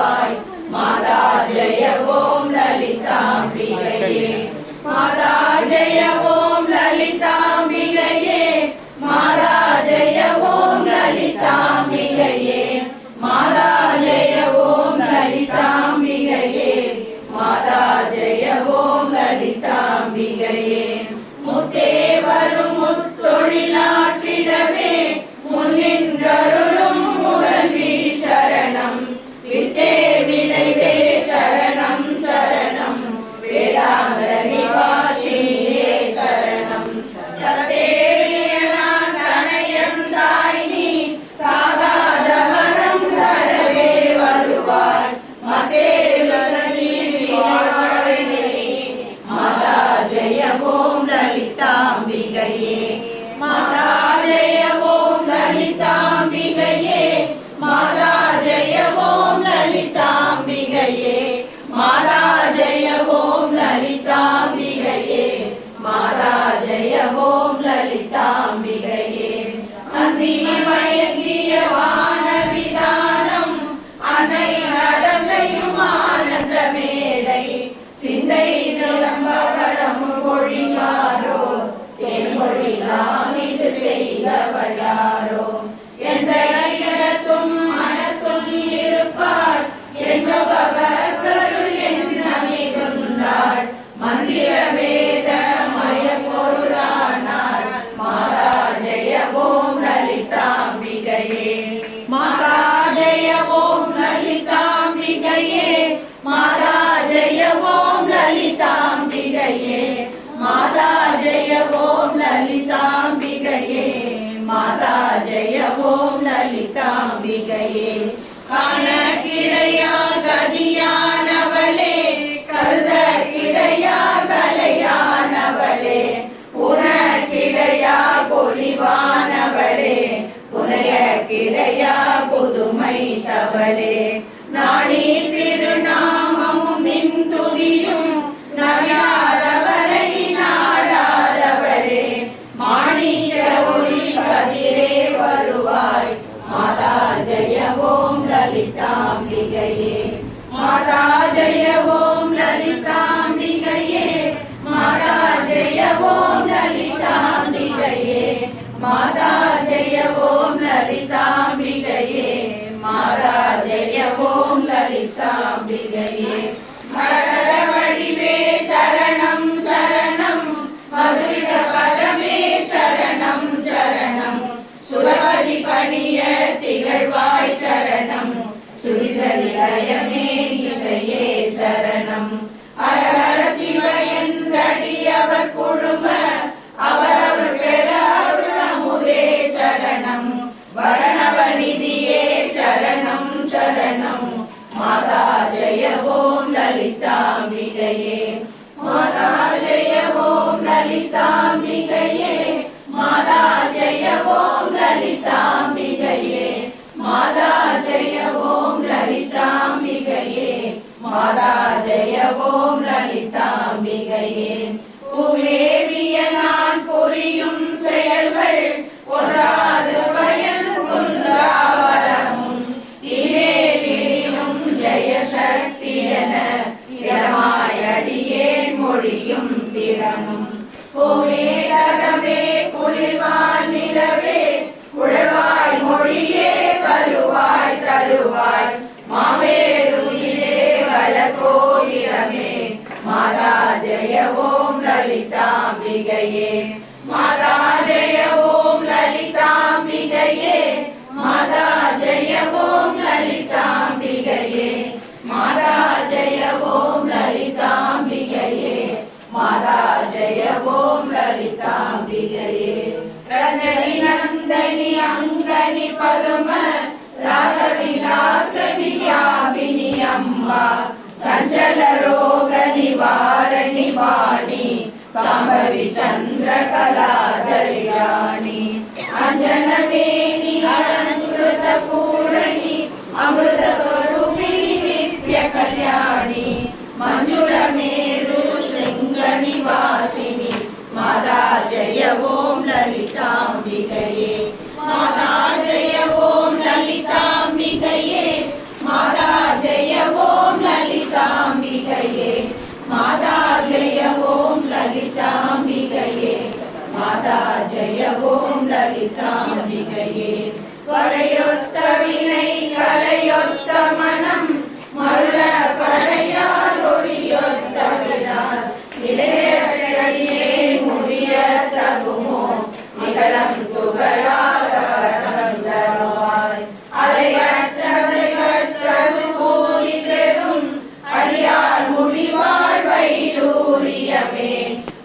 வருவாய். மாதா ஜெய ஓம் லலிதாம்பிகையே. மாதா ஜெய ஓம் லலிதாம்பிகையே. மாதா ஜெய ஓம் லலிதாம்பிகையே. மாதா ஜெய ஓம் லலிதாம்பிகையே. மாதா ஜெய ஓம் லலிதாம்பிகையே. முத்தே வரும் முத்தொழிலாற்றிடவே முன்னின்றருளும் முதல்வி சரணம். வித்தே விளைவே சரணம் சரணம். வேதாந்த நிவாசினியே சரணம். சத்தேரியனான் தனையந்தாய் நீ சாகாத வரம் தரவே வருவாய். மதேவதனி மாதா ஜெய ஓம் லலிதாம்பிகையே. மாதா ஜெய ஓம் லலிதாம்பிகையே. மாதா ஜெய ஓம் லலிதாம்பிகையே. மாதா ஜெய ஓம் லலிதாம்பிகையே. மாதா ஜெய ஓம் லலிதாம்பிகையே. அந்தி மயங்கிய வானவிதானம் அன்னை நடந்தையும் ஆனந்த மேடை. சிந்தை நிரம்ப வளம் பொழிவாரோ தேன்மொழிலாம் இது செய்தவளாரோ. எந்த இடத்தும் மனத்தும் இருப்பாள் என்பவர் கருள் எண்ணமிருந்தாள். மந்திர வேத மய பொருளானாள். மாதா ஜெய ஓம் லலிதாம்பிகையே. மாதா ஜெய ஓம் லலிதாம்பிகையே. மாதா ஜெய ஓம் லலிதாம்பிகையே. மாதா ஜெய ஓம் லலிதாம்பிகையே. மாதா ஜெய ஓம் லலிதாம்பிகையே. காண கிடையா கதியானவளே கருத கிடையா கலையானவளே. உண கிடையா பொலிவானவளே புனைய கிடையா புதுமை தவளே. நாடி திருநாமமும் நின் துதியும் நவியாதவரை நாடாதவளே. மாணிக்க ஒளி கதிரே வருவாய். மாதா ஜெய ஓம் லலிதாம்பிகையே. மாதா ஜெய ஓம் லலிதாம்பிகையே. மாதா ஜெய ஓம் லலிதாம்பிகையே. மாதா ஜெய ஓம் லலிதாம்பிகையே. மாதா ஜெய ஓம் லலிதாம்பிகையே. மரகத வடிவே சரணம் சரணம். மதுரித பதமே சரணம் சரணம். சுரபதி பணிய திகழ்வாய் சரணம். சுரித நிலையமே இசையே சரணம். அரஹர சிவ என்றடியவர் குழும அவரவர் பெற அருளமுதே சரணம். வரணவநிதியே சரணம் சரணம். மாதா ஜெய ஓம் லலிதாம்பிகையே. மாதா ஜெய ஓம் லலிதாம்பிகையே. மாதா ஜெய ஓம் லலிதாம்பிகையே. மாதா ஜெய ஓம் லலிதாம்பிகையே. மாதா ஜெய ஓம் லலிதாம்பிகையே. பூவேவிய நான் புரியும் செயல்கள் ஒன்றாது பயன் குன்றாவரமும். திவேலினும் ஜெய சக்தி என இடமாயடியேன் மொழியும் திறனும். பூவேதகமே குளிர்வான் நிலவே உழவாய் மொழியே வருவாய் தருவாய். மாவேருயிலே வளர்கோயிலமே. மாதா ஜெய ஓம் லலிதாம்பிகையே. மாதா ஜெய ஓம் லலிதாம்பிகையே. மாதா ஜெய ஓம் லலிதாம்பிகையே. மாதா ஜெய ஓம் லலிதாம்பிகையே. மாதா ஜெய ஓம் லலிதாம்பிகையே. ரஜனி நந்தனி அங்கனி பதும ராகவிலாசனி யாபினி அம்பா. சஞ்சல ரோக நிவாரணி வாணி சாம்பவி சந்திர கலாதரி ராணி. அஞ்சன மேனி அலங்கிருத பூரணி அமிர்த ஸ்வரூபிணி நித்ய கல்யாணி. மஞ்சுள மேரு சிங்க நிவாசினி. மாதா ஜெய ஓம் லலிதாம்பிகையே. மாதா ஜெய ஓம் லலிதாம்பிகையே. மாதா ஜெய கலையே வரையொத்த வினை கலையொத்த மனம் மருள பறையார் ஒளியொத்த விழார் இளையே முடிய தகுமோ நிகரம் துகளாக வந்தவாய் அலையற்றது கூறி பெறும் அடியார் முடிவாழ் வைடூரியமே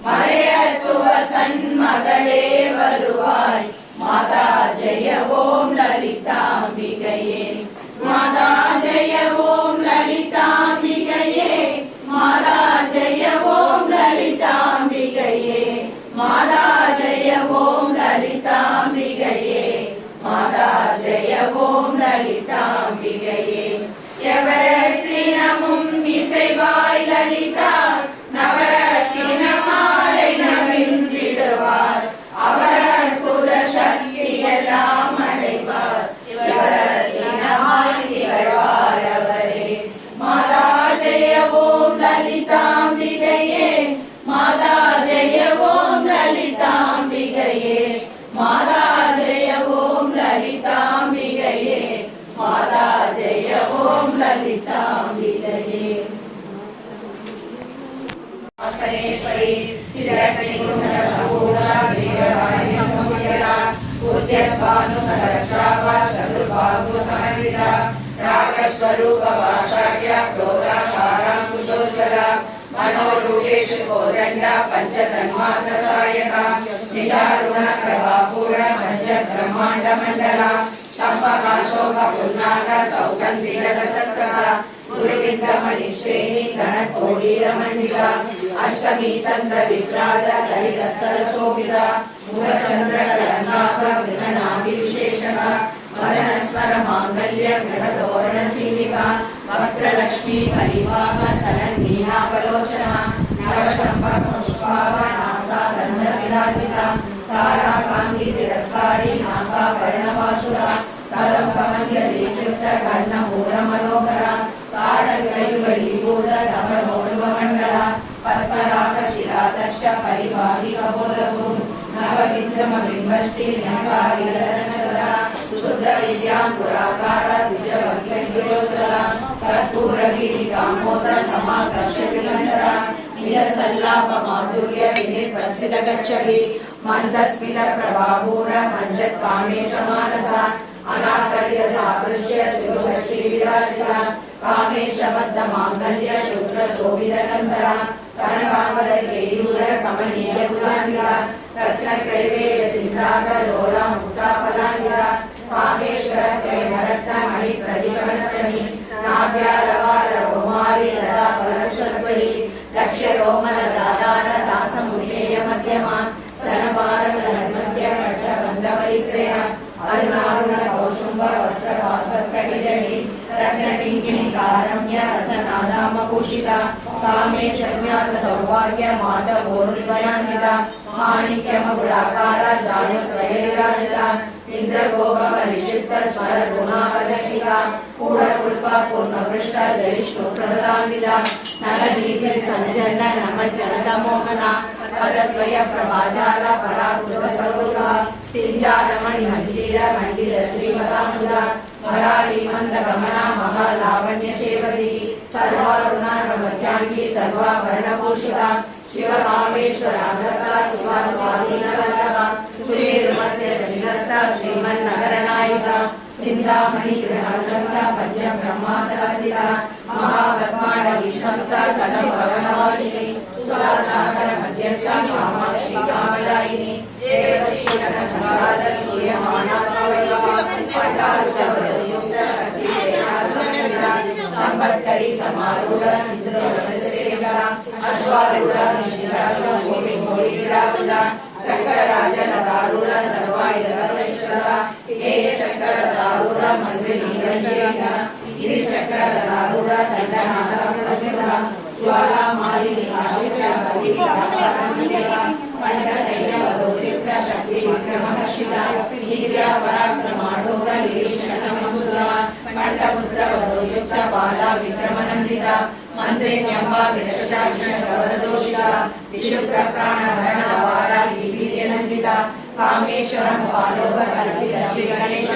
மலையத்துவ சன்மகளே வருவாய் மாதா ஜெய ஓம் லலிதாம்பிகையே மாதா ஜெய ஓம் லலிதாம்பிகையே மாதா ஜெய ஓம் லலிதாம்பிகையே மாதா ஜெய ஓம் லலிதாம்பிகையே மாதா ஜெய ஓம் லலிதாம்பிகையே எவரத்தினமும் இசைவாய் லலிதா நவரத்தின மாலை நவின்றிடுவார் அவர் அற்புத சக்தி எல்லாம் அடைவார் திகழ்வார் அவரே மாதா ஜெய ஓம் லலிதாம்பிகையே மாதா ஜெய ஓம் லலிதாம்பிகையே மாதா ஜெய ஓம் லலிதாம்பிகையே மாதா ஜெய ஓம் லலிதாம்பிகையே ஆசையை சிறப்பை उद्यत्पानु सहस्रावा चतुर्बाहु समन्विता रागस्वरूप वासाढ्य क्रोधाकाराङ्कुशोज्ज्वला मनोरूपेषु कोदण्ड पञ्चतन्मात्रसायका निजारुण प्रभापूर्ण पञ्चब्रह्माण्डमण्डला शम्भकाशोक पुन्नाग सौगन्धिगतसत्कसा गुरुविन्दमणिश्रेणी गणकोडीरमण्डिता अष्टमी चन्द्र विभ्राज ललितस्थलशोभिता मुखचन्द्रकलङ्गाभ गृहनाभिविशेषः वदनस्वर माङ्गल्य गृहतोरणचीलिका वक्त्रलक्ष्मी परिवाह चलन्मीनापलोचना नवशम्भपुष्पाभ नासा गन्धविराजिता ताराकान्ति तिरस्कारी नासा पर्णपाशुरा कदम्बमञ्जलीयुक्त कर्णपूरमनोहरा ताडकैवलीभूत धवलोडुगमण्डल पद्मरागशिलादर्श परिवाहिकबोधभू नवविक्रमबिम्बश्री नकारिरत्नसदा शुद्धविद्याङ्कुराकार द्विजवग्रज्योतिरा कर्पूरवीटिकामोद समाकर्षतिमन्तरा निजसल्लापमाधुर्य विनिर्पत्सितगच्छति मन्दस्मितप्रभापूर मञ्जत्कामेशमानसा अनाकर्यसादृश्य श्रीविराजिता कामेशबद्धमाङ्गल्य शुक्रशोभितकन्धरा कनकाम्बरकेयूर कमनीयकुलान्विता रत्नकैवेय चिन्ताकलोला मुक्ताफलान्विता कामेश्वर प्रेमरत्नमणिप्रतिभरस्तनि नाभ्यालवाल कुमारी लता फलक्षद्वयी लक्ष्यरोमलदाधार दासमुल्लेय मध्यमा स्तनभारतन्मध्य कट्टबन्धपरित्रय अरुणारुण कौसुम्ब वस्त्रवासत्कटिजनि रत्नकिङ्किणि कारम्य रसनादामभूषिता कामेशन्यास सौभाग्य मातभोरुद्वयान्विता माणिक्यमगुडाकार जानुत्रयविराजिता इन्द्रगोपवरिषिक्त स्वर गुणावदन्तिका कूढकुल्पा पूर्णपृष्ठ जयिष्णुप्रभदान्विता नगदीति सञ्जन्न नमज्जनदमोहना पदद्वय प्रभाजाल पराकृत स्वरूपा सिञ्जारमणि मञ्जीर मण्डिल श्रीमदामुदा वराली मन्दगमना महालावण्य सेवती सर्वारुणारमध्याङ्गी सर्वाभरणभूषिता शिवकामेश्वराधस्ता सुवास्वाधीनवल्लभा सुरेरुमध्य निरस्ता श्रीमन्नगरनायिका चिन्तामणि गृहस्था पञ्चब्रह्मासनस्थिता महापद्माडवी संस्था कदम्बवनवासिनी सुधासागर मध्यस्था कामाक्षी कामदायिनी देवश्री नटसंगाद सूर्यमानात्मवैभवा संपत्करी समारूढ़ सिद्धोदसेविका अश्वारूढ़ निशिरारूढ़ गोपी गोरी विरावृता शंकर राजन दारूढ़ सर्वायुध सर्वेश्वरा केय शंकर दारूढ़ मंत्रिणी रंजीता गिरि शंकर दारूढ़ दंडनाथ प्रसिद्धा ज्वाला मालिनी आशिका कवि रामदेवा पंड सैन्य वदोद्युक्त शक्ति विक्रमहर्षिता दिव्या पराक्रमाढोग गिरीशं संसुरा पंडपुत्र वदोद्युक्त बाला विक्रमनंदिता मंत्रिण्यंबा विरचिता विष्णुवरदोषिता विशुद्ध प्राणहरण वारा वीर्यनंदिता कामेश्वरं बालोक कल्पित श्री गणेश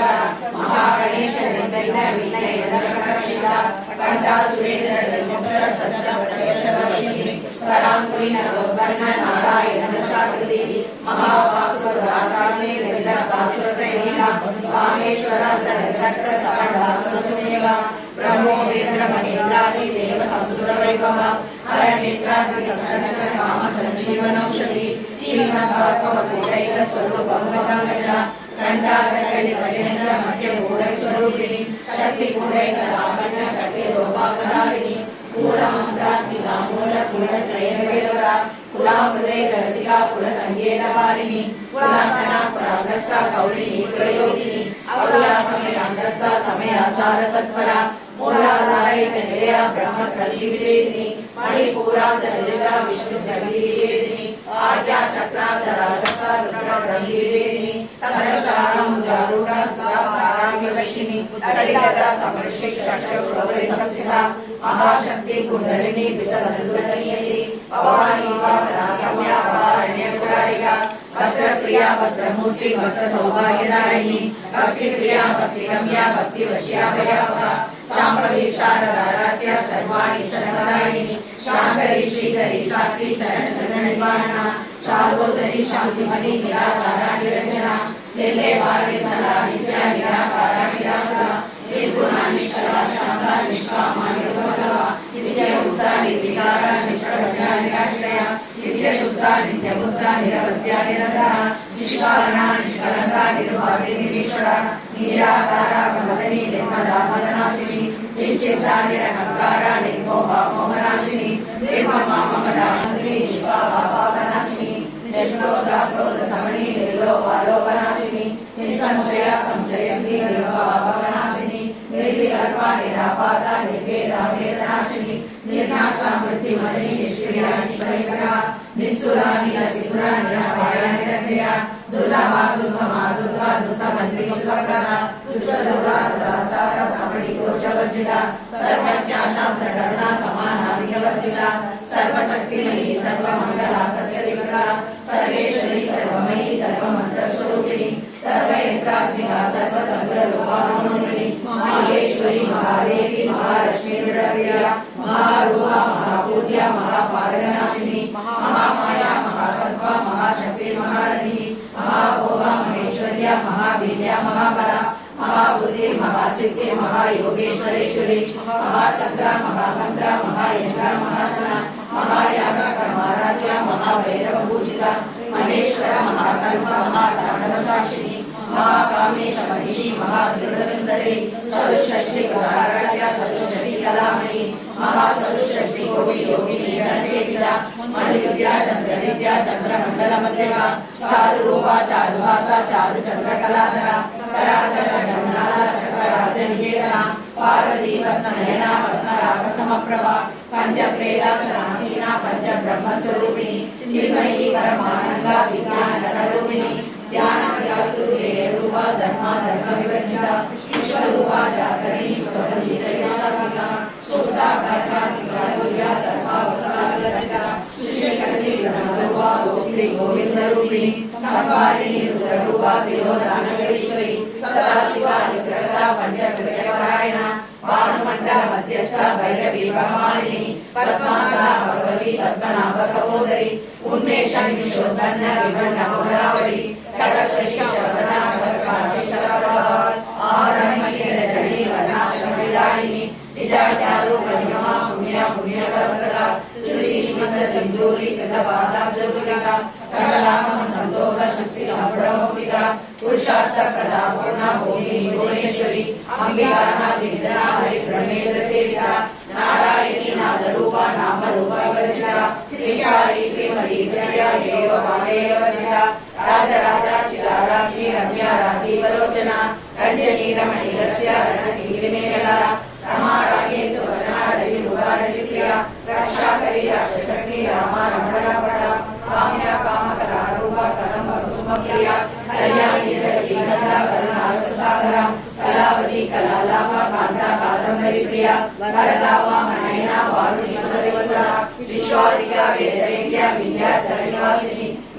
महागणेश निर्विघ्न विघ्न रक्षिता कंठा सुरेंद्र मुद्र सहस्र करांकुलिन गोवर्ण नारायण दशाकृति महावासुदाराग्नि विद्यासासुरसैनिका कामेश्वर दत्त साढ़ासुरसुनिगा ब्रह्मोपेन्द्र महेन्द्रादि देव संस्कृत वैभव हरनेत्राग्नि संतत काम संजीवनौषधि श्रीमद्भागवतैक स्वरूपं गजानना कंठाधकड़ि परिणत मध्य गूढ़ स्वरूपिणी शक्ति गुणैक लावण्य कटे लोपाकरारिणी मूलमंत्रात्मिका मूल कुल त्रयवेदरा कुलामृदय रसिका कुल संगीत वारिणी कुलाधना कुलागस्ता कौलिनी प्रयोगिनी अकुला समय अंगस्ता समय आचार तत्परा मूलाधारित निलया ब्रह्म प्रतिवेदिनी मणिपूरांत निलया विष्णु प्रतिवेदिनी आद्या चक्रांतरागस्ता रुद्र प्रतिवेदिनी सहस्रारं जारूढ़ा सारांग लक्ष्मी अडिलता समर्षि चक्रवर्ती संस्थिता महाशक्ति कुंडलिनी विसर्जनयति भवानी वामनागम्या वारण्यकुलारिका भद्रप्रिया भद्रमूर्ति भक्त सौभाग्यदायिनी भक्तिप्रिया भक्तिगम्या भक्तिवश्याभयावहा शांभवी शारदाराध्या सर्वाणि शरणदायिनी शांकरी श्रीकरी सात्री शरण शरण निवारणा सागोदरी शांतिमणि निराकारा निरंजना निर्लेवारिमला नित्या निराकारा निराकरा निर्गुणा निष्कला शांता निष्कामा निर्मला नित्ययुक्ता निर्विकारा निष्प्रज्ञा निराश्रया नित्यशुद्धा नित्यबुद्धा निरवध्या निरतः निष्कारणा निष्कलंका निर्वादिनी निष्कला निराकारा कमदनी निर्मला मदनाशिनी निश्चिता निरहंकारा निर्मोहा मोहनाशिनी निर्ममा ममता मंत्री निष्पापापनाशिनी निष्क्रोधा क्रोध समनी निर्लोभालोभनाशिनी निसंशया संशयम्नी निर्भावनाशिनी निर्विकल्पा निरापाता निर्वेदा वेदनाशिनी निर्नाशा मृत्युमणि निष्क्रिया निष्कलिकरा निस्तुला निरसिपुरा निराभया निरंजया दुर्लभा दुर्गमा दुर्गा दुर्गमंत्री सुभद्रा दुष्टदुरा दुरासारा समणि दोषवर्जिता सर्वज्ञा शास्त्र करुणा समानाधिकवर्जिता सर्वशक्तिमयी सर्वमंगला सत्यदिवता सर्वेश्वरी सर्वमयी सर्वमंत्रस्वरूपिणी सर्वयंत्रात्मिका सर्वतंत्र लोकानुरूपिणी माहेश्वरी महादेवी महालक्ष्मी विडप्रिया महारूपा महापूज्या महापादनाशिनी महामाया महासत्वा महाशक्ति महारथी महाभोगा महेश्वर्या महावीर्या महाबला महाबुद्धि महासिद्धि महायोगेश्वरेश्वरी महातंत्रा महामंत्रा महायंत्रा महासना महायाग कर्माराध्या महाभैरव पूजिता महेश्वर महाकल्प महातांडव साक्षिणी महाकामेश महिषी महादृढ़सुंदरी चतुष्षष्टि कलाराध्या चतुष्षष्टि कलामयी महाचतुष्षष्टि कोटि योगिनी गणसेविता मणिविद्या चंद्रविद्या चंद्रमंडल मध्यगा चारुरूपा चारुभासा चारुचंद्र कलाधरा कराचर गमनाला चक्रराज निकेतना पार्वती पद्मनयना पद्मराग समप्रभा पंचप्रेदासनासीना पंच ब्रह्म स्वरूपिणी चिन्मयी परमानंदा विज्ञान रूपिणी ज्ञानामृते रूपा धर्मा धर्म विवर्जिता विश्वरूपा जागरणी स्वरूपी सैयासात्मिका सुप्ता प्रज्ञात्मिका दुर्या सर्वा वसनालरचिता श्रीशक्ति ब्रह्मरूपा गोत्री गोविंद रूपिणी संवारिणी रुद्ररूपा तिरोधानगरीश्वरी सदाशिवा निग्रहता पंचकृत्यपरायणा भानुमंडल मध्यस्था भैरवी भवानी पद्मासना भगवती पद्मनाभ सहोदरी उन्मेषा निमिषोत्पन्न विभन्न मोहनावली सरस्वती शवदना सरस्वती सरस्वती आरणमयी जड़ी वर्णाश्रम विदायिनी निजाचारूप निगमा पुण्य पुण्यकर्मदा श्री श्रीमंत सिंधूरी कृतपादाब्जभुलिका सकलागम संतोष शक्ति संप्रभोक्तिका पुरुषार्थ प्रदा पूर्णा भोगी भुवनेश्वरी अंबिकानाथि निधना हरि ब्रह्मेंद्र सेविता नारायणी नादरूपा नाम रूपा वर्जिता त्रिकाली त्रिमती त्रया एव कालेव वर्जिता राजराजा चिदाराज्ञी रम्या राजीवलोचना रंजनी रमणी रस्या रणनीलिमेखला रमा राजेंद्र वदना रवि मुगारजि प्रिया रक्षाकरी राक्षशक्ति रामा रमणा पड़ा काम्या कामकला रूपा कदम कुसुम प्रिया कल्याणी जगती गंगा करुणा सागरा कलावती कलालाभा कांता कादंबरी प्रिया वरदावा मनयना वारुणी मधुरिवसरा विश्वादिका वेदवेद्या विद्या शरणिवासिनी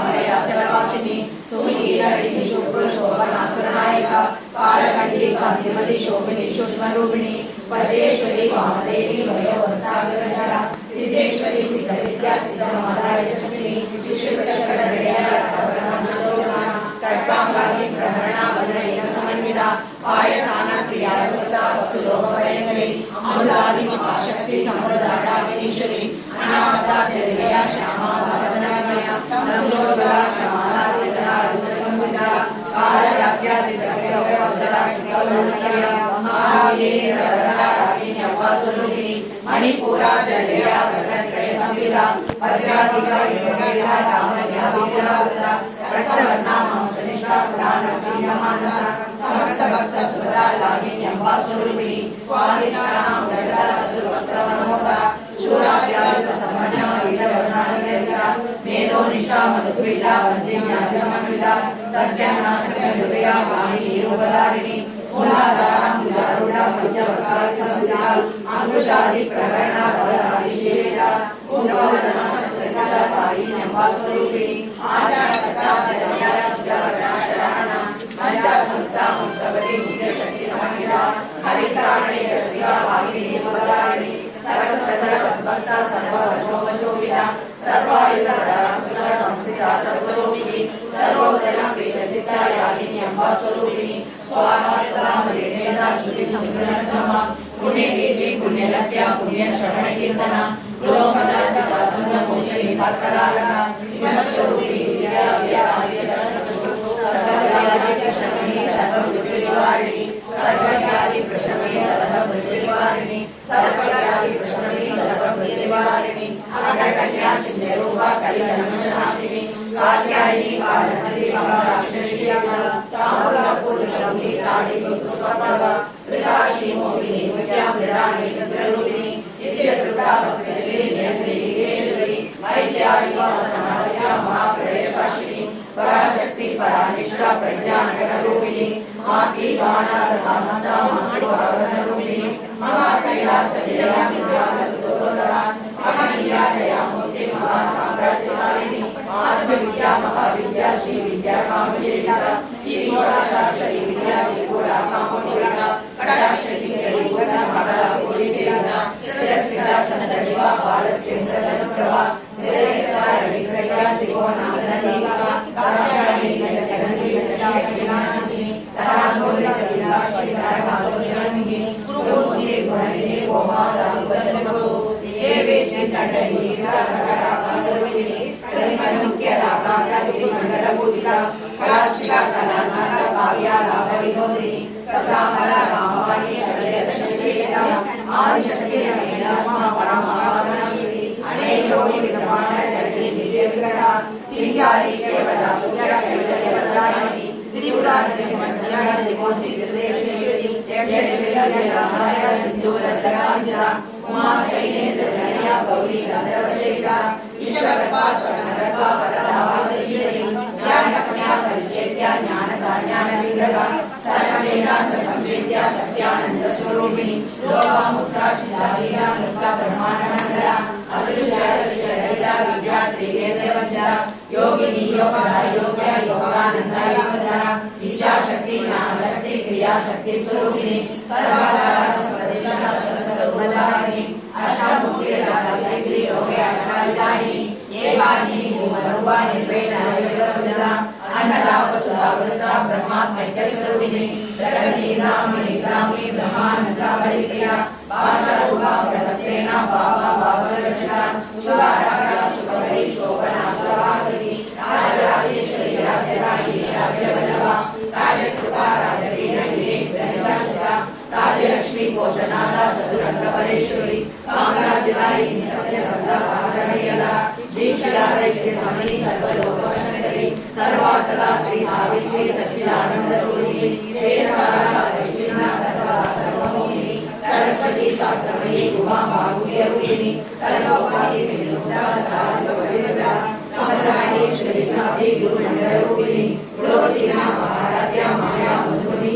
మలయాచలవాసిని సుమిగిరణి శుభ్ర శోభనాసురనాయక కాళకంఠి కాంతిమతి శోభిని సూక్ష్మరూపిణి పజేశ్వరి వామదేవి వయోవస్థాగ్రచర సిద్ధేశ్వరి సిద్ధ విద్యా సిద్ధ మాదాయ శక్తిని విశ్వచక్ర కట్పాంగాలి ప్రహరణ భద్రయ సమన్విత పాయసాన ప్రియా వసులోకభయంకరి అమృతాది మహాశక్తి సమృద్ధాడాగిరీశ్వరి అనామత జయ శ్యామా భరతనమయ నందోదర శ్యామలా సంహిత కాళయాప్యాది జగయోగ ఉదరా శుక్లలోకయ మహావీరేంద్రరాగిని అవ్వాసురుని మణిపూరా జయ భద్రత్రయ సంహిత భద్రాధిక యోగ రామయాదిరావృత సమస్త భక్త సురాలాగిని అవ్వాసురుని స్వాధీనాం జగదాసురవక్రవనోద శూరాభ్యాయుధ సమజ్ఞ వీరవర్ణాలవేద మేధో నిష్ఠా మధుపీఠ వంజీమ్యాజమన్విత తజ్ఞానాసక హృదయ వాహిని రూపధారిణి మూలాధారం విదారుడ పంచవక్రాది సంస్థ అంకుశాది ప్రకరణ బలధారి శేష కుంభోదన సత్ప్రసాద సాయిని అవ్వాసురుని ఆచార శతాబ్దయ శుక్లవర్ణాశరణ పంచ సంస్థానం సగతి ముఖ్య శక్తి సంహిత హరితారణి రసికా వాహిని రూపధారిణి సరస్వత పద్మస్థ సర్వవర్ణోపశోభిత సర్వాయుధ శుక్ల సంస్థిత సర్వతోమికి సర్వోదయ ప్రియసిద్ధ యాగిని అవ్వాసురుని స్వాహా సదా మదేవేద శృతి సంగ్రహమ పుణ్యకీర్తి పుణ్యలభ్య పుణ్య శ్రవణ కీర్తన పురోగమన మోషని పత్కరాలన విమర్శరూపి విద్యా వ్యాయ సర్వవ్యాధి సర్వవృత్తివారిణి సర్వవ్యాధి ప్రశమై సర్వవృత్తివారిణి సర్వవ్యాధి ప్రశమై సర్వవృత్తివారిణి అగర్కశ్యా సింధూప కలిగణనాశిని కాత్యాయని కాళహరి రాక్షసీయమ తామూలపూర్ణి తాడికి సుపర్వ విరాశి మోహిని విద్యాం విరాణి చంద్రరూపిణి నిత్య కృపా భక్తి నియంత్రికేశ్వరి వైద్యాదివాసనాయ మహాప్రయశాశిని పరాశక్తి పరానిష్ట ప్రజ్ఞానగణ రూపిణి మాతి బాణాస సామంత మహారూపిణి మహా కైలాస మహామూర్తి మహాసామ్రాజ్యశాలిని ఆత్మ విద్యా మహావిద్యా శ్రీ విద్యా కామశేఖర శ్రీ విద్యా త్రిపుర కామపూరణ కటాక్షరి కళ పోలీసేన శిరస్సిద చంద్రదివ బాలస్కేంద్రధన ప్రభ నిరయసార విగ్రహ త్రికోణాగరదీక కాచారి జగద్గురు వినాశిని తరాంగోలిక कारकालोनिर्मिने कुरुमूर्ते गुणनिधे गोमादानुवचनप्रभो देवेशे तण्डनिधि साकराकासर्वविने प्रतिमन्मुख्यराकान्तविधिमण्डलपूजिता कलात्मिका कलानाथ काव्यालापविनोदिनी ससामला रामवाणी शरयदशेषेता आदिशक्तिरमेण महापरमात्मनादेवी अनेकोनि विक्रमाण जगति दिव्यविग्रहा तिरियारि केवला कैवल्यवदायिनी त्रिपुराधिपत्यानि त्रिमूर्ति विदेशेश्वरी यक्षशिलाजलाहाय सिन्दूरधराजिता उमा शैलेन्द्रनया गौरी गन्धर्वसेविता विश्वकर्मा स्वर्णगर्भा वरदावतीश्वरी ज्ञानकन्या परिचेत्या ज्ञानदान्यानविग्रहा सर्ववेदान्त संवेद्या सत्यानन्द स्वरूपिणी लोकामुद्राक्षिता मुक्ता ब्रह्माण्डमण्डला अदृश्यदृश्यललिता विद्या त्रिवेदवंदिता योगिनी योगदा योग्या योगानन्दा योगधरा इच्छाशक्ति ज्ञानशक्ति क्रियाशक्ति स्वरूपिणी सर्वाधारा सर्वदिशा सर्वसर्वोपधारिणी अष्टामुखी योगयानी एकानी भूमरूपा निर्वेदा योगवंदिता अन्नदा वसुधा वृद्धा ब्रह्मात्मैक्य स्वरूपिणी प्रगति ब्राह्मणी ब्राह्मी ब्रह्मानंदा परिप्रिया भाषारूपा प्रगत्सेना भावा भावलक्षणा शुभाराध्या शुभकरी शोभना सर्वाधिकी राजराजेश्वरी राज्यराजी राज्यवल्लभा राजकृपा राजवीरगिरी सरिताशिता राजलक्ष्मी पोषनादा चतुरंगपरेश्वरी साम्राज्यदायिनी सत्यसंधा साधनयदा दीक्षितादैत्य समयी सर्वलोकवशकरी सर्वात्मला श्री सावित्री सच्चिदानंद स्वरूपिणी वेदसारा वैष्णा सर्वा सर्वमोहिनी सरस्वती शास्त्रमयी उमा भागुल्य रूपिणी सर्वोपाधि विनुता सहस्रवैभवा साम्राज्येश्वरी साधी गुरुमंडल रूपिणी गुणोदीना महाराध्या माया मधुमती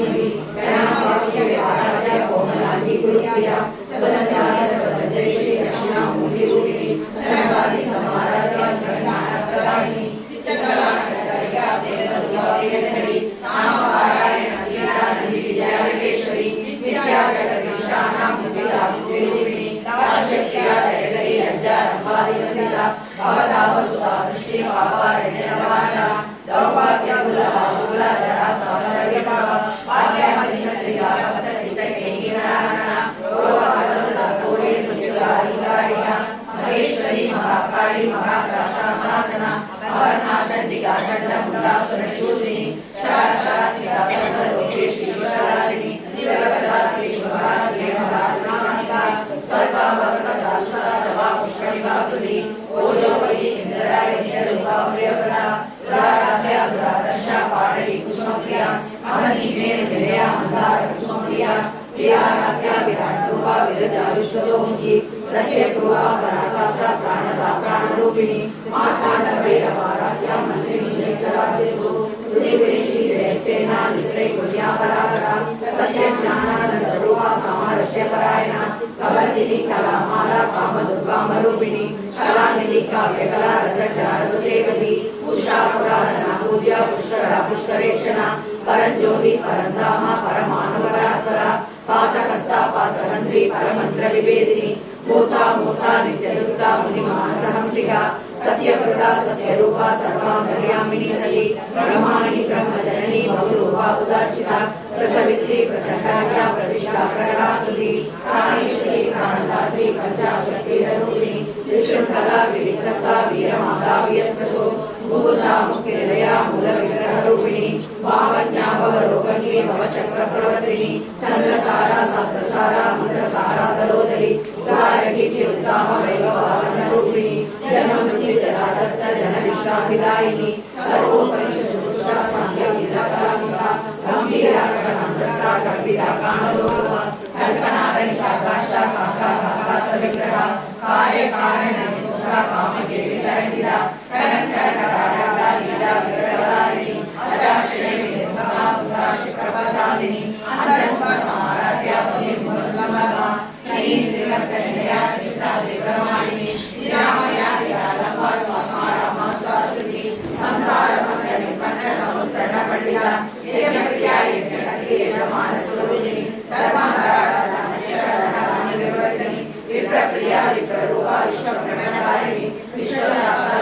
गणाभाग्य विहाराध्या कोमलांगी गुरुप्रिया स्वतंत्रा स्वतंत्रेशी दक्षिणामूर्ति रूपिणी सर्वादि समाराध्या ज्ञानप्रदायिनी चित्तकला नटकरिका प्रेमरुद्रवेदधरी नामपारायण लीलानंदी विद्यावटेश्वरी विद्याजगदीशानां विद्याविद्रूपिणी दास्यप्रिया दयगरी लज्जा रंभादिवंदिता भवदावसुधा वृष्टि पापारण्यवाणा दौभाग्यकुलबाहुलधरा तामरविभव भाग्यमधिशत्रियावतसितकेकिनारायणा रोगहरदा गौरी मृत्युगारिकारिका महेश्वरी महाकाली महात्रासमासना अवर्णाचण्डिका चण्डमुण्डासुरशूलिनी सहस्रात्मिका सर्वलोकेशी विश्वधारिणी दिव्यगदात्री शुभगात्री महारुणामिका सर्वाभवकदा सुधा जपा पुष्करिवाकृति ओजोपति इन्द्रायणी रूपा प्रियकदा दुराराध्या दुरादर्शा पाटली कुसुमप्रिया महती मेरु निलया मंदार कुसुमप्रिया प्रियाराध्या विराट रूपा विरजा विश्वतोमुखी प्रत्यग्रुवा पराकाशा प्राणदा प्राणरूपिणी मार्तांड भैरवाराध्या मंत्रिणी नेत्रराज्यसु तुलिविषी जयसेना निश्रय पुण्या परापरा सत्य ज्ञानानंद रूपा सामरस्य परायणा कवर्तिनी कलामाला कामदुर्गामरूपिणी कलानिधि काव्यकला रसज्ञा रससेवती पुष्टा पुराधना पूज्या पुष्करा पुष्करेक्षणा परज्योति परंधामा परमानवरात्परा पासकस्ता पासहंत्री परमंत्र विभेदिनी मूर्ता मूर्ता नित्यदुर्गा मुनिमानसहंसिका सत्यव्रता सत्यरूपा सर्वान्तर्यामिनी सती ब्रह्माणी ब्रह्मजननी बहुरूपा उदार्चिता प्रसवित्री प्रचंडाख्या प्रतिष्ठा प्रकटाकृति प्राणेश्वरी प्राणदात्री पंचाशक्तिरूपिणी विशृंखला विविधस्ता वीरमाता वीरप्रसो मुकुंदा मुक्तिनिलया मूलविग्रहरूपिणी भावज्ञा भवरोगज्ञे भवचक्रप्रवर्तिनी चन्द्रसारा शास्त्रसारा मन्त्रसारा तलोदरी उदारकीर्ति उत्ताम वैभवानरूपिणी जन्ममृत्युजरादत्त जनविश्रान्तिदायिनी सर्वोपनिषदुष्टा साङ्ख्यविद्याकामिका गम्भीरा कटकण्ठस्था कल्पिता कामलोलुवा कल्पनारहिता काष्ठा काका काकास्तविग्रहा कार्यकारणनिर्मुक्ता कामकेलितरङ्गिता कलङ्करकराढका लीला विग्रहधारिणी अजाश्रय विनिर्मुक्ता पुत्राशिप्रप्रसादिनी अन्तर्मुख समाराध्या बहिर्मुखस्लम्बा त्रिवर्तनिलया त्रिस्ता त्रिब्रह्माणिनी विरामया विरालम्बा स्वात्मा सरस्वती संसारमग्रनिर्पन्न समुत्तरणपण्डिता यज्ञप्रिया यज्ञकर्त्री यजमानस्वरूपिणी धर्माधराधर्मनिष्ठधर्मनिवर्तिनी विप्रप्रिया विप्ररूपा विश्वप्रणकारिणी विश्वनाथा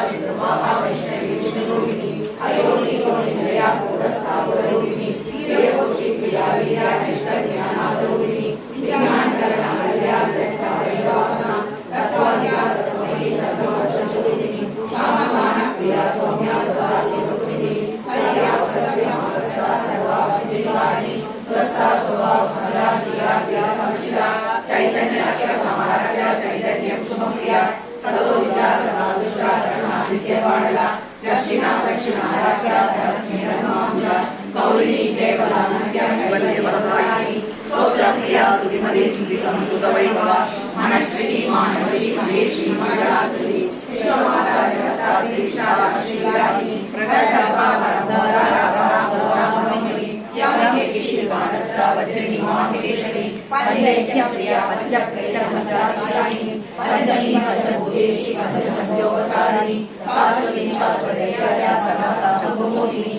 कुसुमप्रिया सदोदिता सदा दुष्टा करुणादित्यवाणला दक्षिणा दक्षिणाराध्या धरस्मे रघुमांजा गौरिणी देवदानव्यानि स्तोत्रप्रिया सुतिमती सुति संस्कृतवैभवा मनस्विनी मानवती महेशी मंगलाकृति विश्वमाता जगत्तात्री शालाक्षीराहिनी प्रकटभावरदारा राधाराममयी यामिके शिवानस्ता वज्रणी माहेश्वरी पंचैक्यप्रिया पंचप्रेतमंत्राक्षरायिनी पंचमी पंचभूतेशी पंचसंयोगसारिणी शाश्वती शाश्वतैश्वर्या समता शुभमोहिनी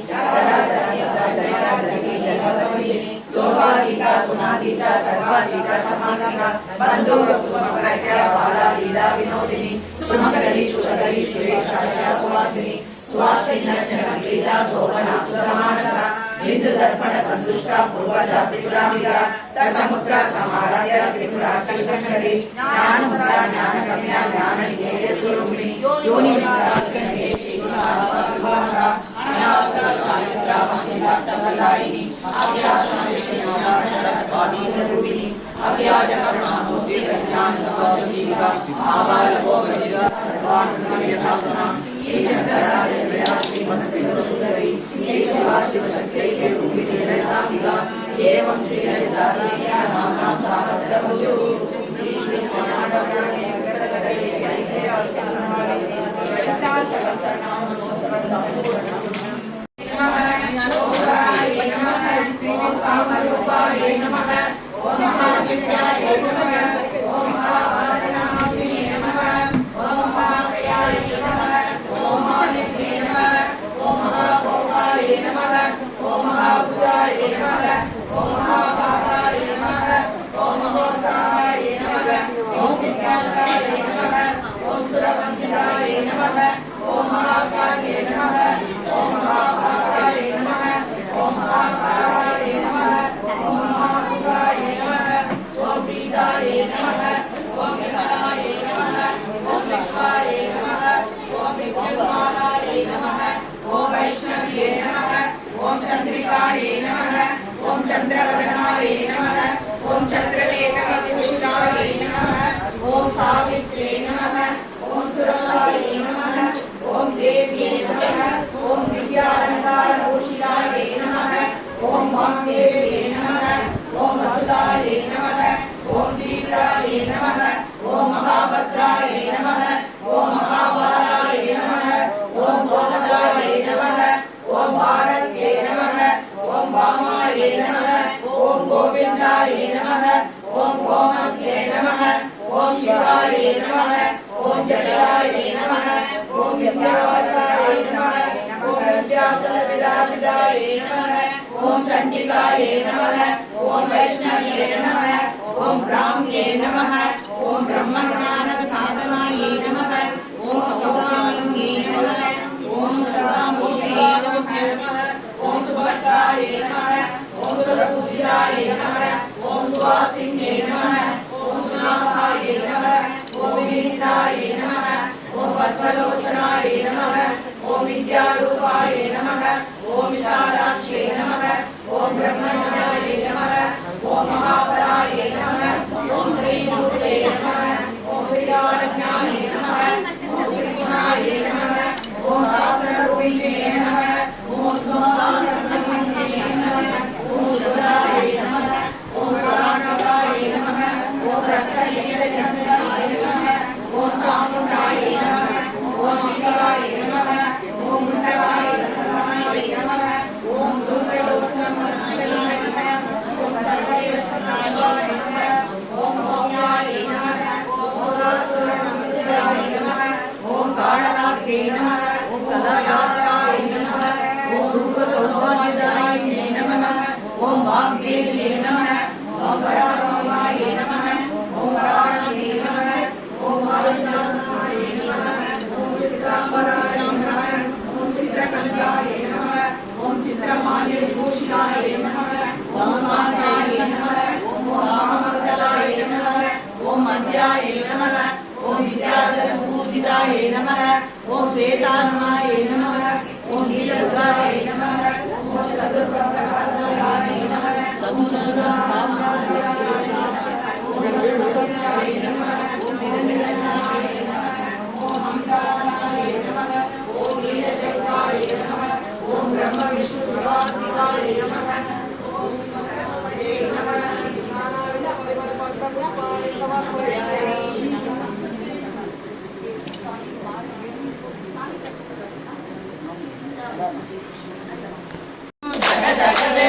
लोकातीता गुणातीता सर्वातीता समागमा बंधुर कुसुमप्रज्ञा बाला लीला विनोदिनी सुमंगली सुरगली सुरेशाया सुवासिनी सुवासिनी नचनगीता शोभना सुरमाशा हिंदु दर्पण संतुष्टा पूर्वजा त्रिपुरामिका दशमुद्रा समाराध्य त्रिपुरा शंकरी ज्ञानमुद्रा ज्ञानगम्या ज्ञानज्ञेय स्वरूपिणी योनि अनावताचार्यत्रावन्दितात्तमलायिनी अव्याशायिनी अव्याजकरुणामूर्ति ज्ञानदीपिका आबालगोविदा सर्वानुशासना श्रीशंकराचार्य श्रीमद्विष्णुसुंदरी शिवा शिवशक्ति रूपिणी ललितांबिका एवं श्रीललिता नाम सहस्रभुजो श्री कर्णाटकाणे चंद्रवदनाय नमः ओम चंद्रलेखविभूषिताय नमः ओम सावित्रे नमः ओम सुरक्षाय नमः ओम देव्ये नमः ओम दिव्यालंकारभूषिताय नमः ओम वाग्देव्ये नमः ओम वसुदाय नमः ओम तीव्राय नमः ओम महाभद्राय नमः ओम महाबालाय नमः ओम गोमदाय नमः ओम भारत्ये नमः ओम वामाय नमः ओम गोविंदाय नमः ओम गोमत्ये नमः ओम शिवाय नमः ओम जटाय नमः ओम विद्यावासाय नमः ओम विद्याचलविराजिताय नमः ओम चंडिकाय नमः ओम वैष्णव्ये नमः ओम ब्राह्म्ये नमः ओम ब्रह्मज्ञानसाधनाय नमः ओम सौदामिन्ये नमः ओम सदामूर्तये नमः ओम सुभद्राय नमः ओम सुरपूजिताय नमः ओम सुवासिन्ये नमः ओम सुनासाय नमः ओम विनीताय नमः ओम पद्मलोचनाय नमः ओम विद्यारूपाय नमः ओम विशालाक्षे नमः ओम ब्रह्मज्ञाय नमः ओम महाबलाय नमः ओम ह्रीमूर्ते नमः ओम त्रिकालज्ञाय नमः ओम त्रिगुणाय नमः ओम शास्त्ररूपिणे नमः ओम सोमवासंसंमन्ये नमः ओम सुदाय नमः ओम सदानवाय नमः ओम रत्नलीलचन्द्राय नमः ओम चामुण्डाय नमः ओम शिवाय नमः ओम मुण्डकाय नमः ओम दुर्योधनमण्डलाय नमः ओम सर्वेश्वराय नमः ओम सौम्याय नमः ओम सुरसुरनमस्काराय नमः ओम कालरात्रे नमः ओम कलायात्राय नमः ओम रूपसौभाग्यदाय नमः ओम वाग्देव्ये नमः ओम वरारोहाय नमः ओम वराणवे नमः ओम वायुनाथाय नमः ओम चित्रांबराय नमः ओम चित्रकन्याय नमः ओम चित्रमाल्यविभूषिताय नमः ओम माताय नमः ओम महामण्डलाय नमः ओम मध्याय नमः ओम विद्याधरस्फूर्जिताय नमः ओम श्वेताननाय नमः ओम नीलरुद्राय नमः ओम चतुर्प्रकाराय नमः चतुर्साम्राज्याय नमः ओम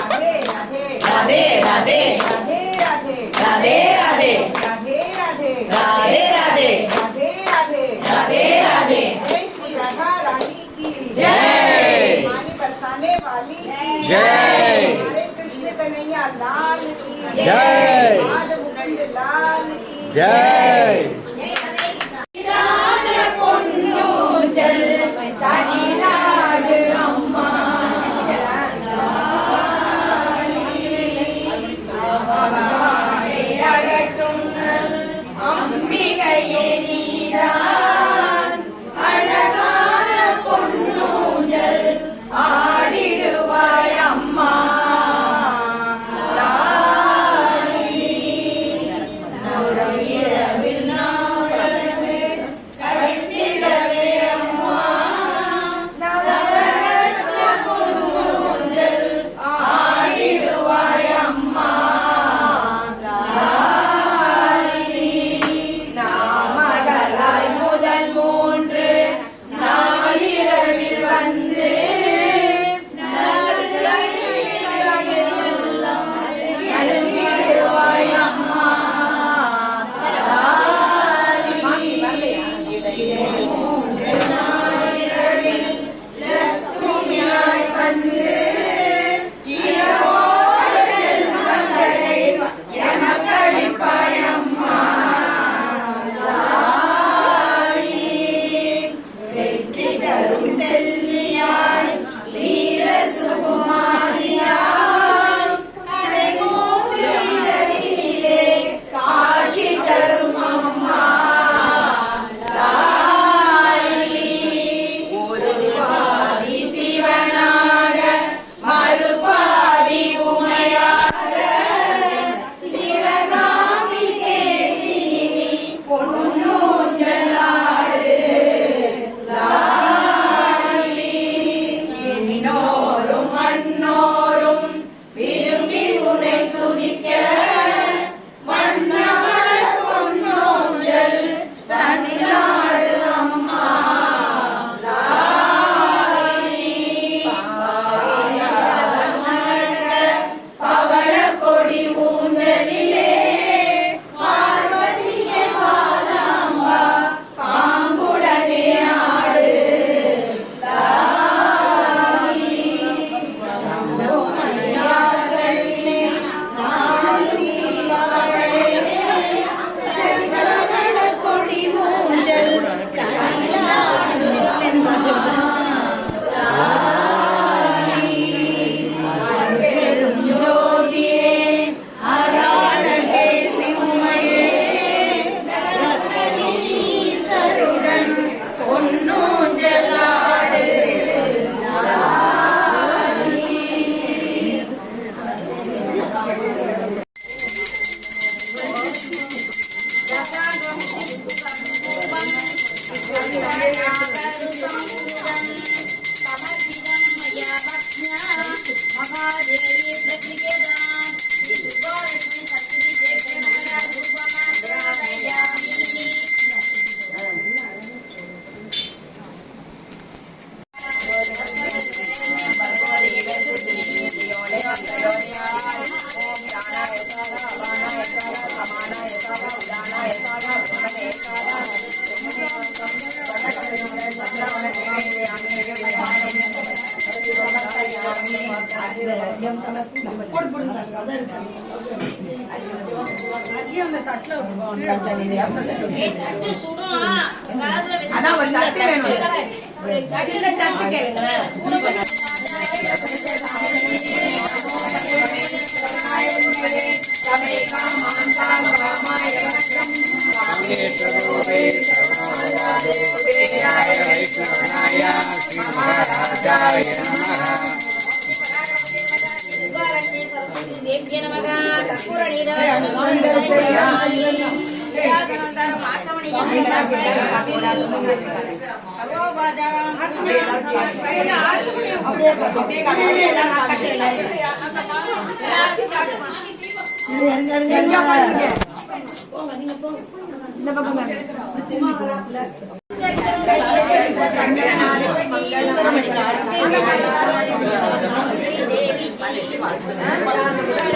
राधे राधे राधे राधे राधे राधे राधे राधे राधे राधे राधे राधे राधे राधे राधे राधे जय श्री राधा रानी की जय। पानी बरसाने वाली की जय। हरे कृष्ण कन्हैया लाल की जय। बाल मुकुंद लाल की जय। देवी வாழ்த்துங்க.